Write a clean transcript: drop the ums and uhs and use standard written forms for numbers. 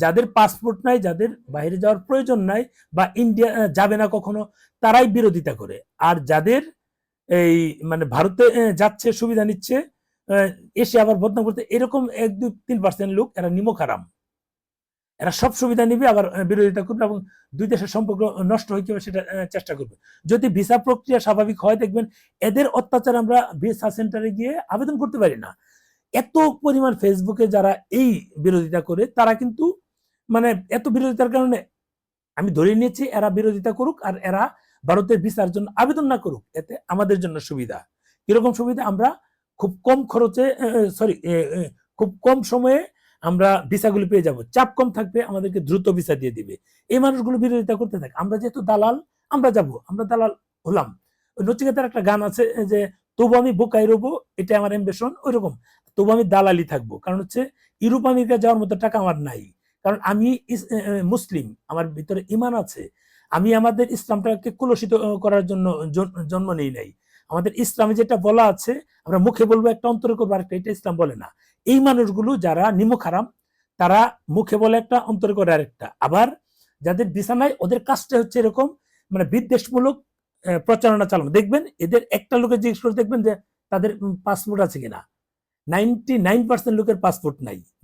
যাদের পাসপোর্ট নাই, যাদের বাইরে যাওয়ার প্রয়োজন নাই বা ইন্ডিয়া যাবে না কখনো, তারাই বিরোধিতা করে। আর যাদের এই মানে ভারতে যাচ্ছে, সুবিধা নিচ্ছে, এসে আবার বদনাম করতে, এরকম 1-2-3% লোক, এরা নিমক হারাম। এরা সব সুবিধা নিবে, আবার বিরোধিতা করবে এবং দুই দেশের সম্পর্ক নষ্ট হয়ে যাবে সেটা চেষ্টা করবে। যদি ভিসা প্রক্রিয়া স্বাভাবিক হয়, দেখবেন এদের অত্যাচার আমরা ভিসা সেন্টারে গিয়ে আবেদন করতে পারি না। এত পরিমাণ ফেসবুকে যারা এই বিরোধিতা করে, তারা কিন্তু মানে এত বিরোধিতার কারণে আমি ধরে নিয়েছি এরা বিরোধিতা করুক আর এরা ভারতের ভিসার জন্য আবেদন না করুক, এতে আমাদের জন্য সুবিধা। কিরকম সুবিধা? আমরা খুব কম খরচে, সরি, খুব কম সময়ে আমরা ভিসাগুলি পেয়ে যাব, চাপ কম থাকবে, আমাদেরকে দ্রুত ভিসা দিয়ে দিবে। এই মানুষগুলো বিরোধিতা করতে থাকে, আমরা যেহেতু দালাল, আমরা যাব, আমরা দালাল হলাম। নচিকেতার একটা গান আছে যে তবু আমি বোকাই রবো, এটা আমার অ্যাম্বিশন, ওইরকম তবু আমি দালালি থাকবো। কারণ হচ্ছে ইউরোপ আমেরিকা যাওয়ার মতো টাকা আমার নাই, কারণ আমি মুসলিম, আমার ভিতরে ইমান আছে। আমি আমাদের ইসলামটাকে কলুষিত করার জন্য জন্ম নেই নাই। আমাদের ইসলামে যেটা বলা আছে, আমরা মুখে বলবো একটা, অন্তরে করবো আরেকটা, এটা ইসলাম বলে না। এই মানুষগুলো যারা নিমক হারাম, তারা মুখে বলে একটা, অন্তরে করে আরেকটা। আবার যাদের বিছানায়, ওদের কাজটা হচ্ছে এরকম, মানে বিদ্বেষমূলক প্রচারণা চালানো। দেখবেন এদের একটা লোকের জিজ্ঞেস করে দেখবেন যে তাদের পাসপোর্ট আছে কিনা, 99% লোকের পাসপোর্ট নাই।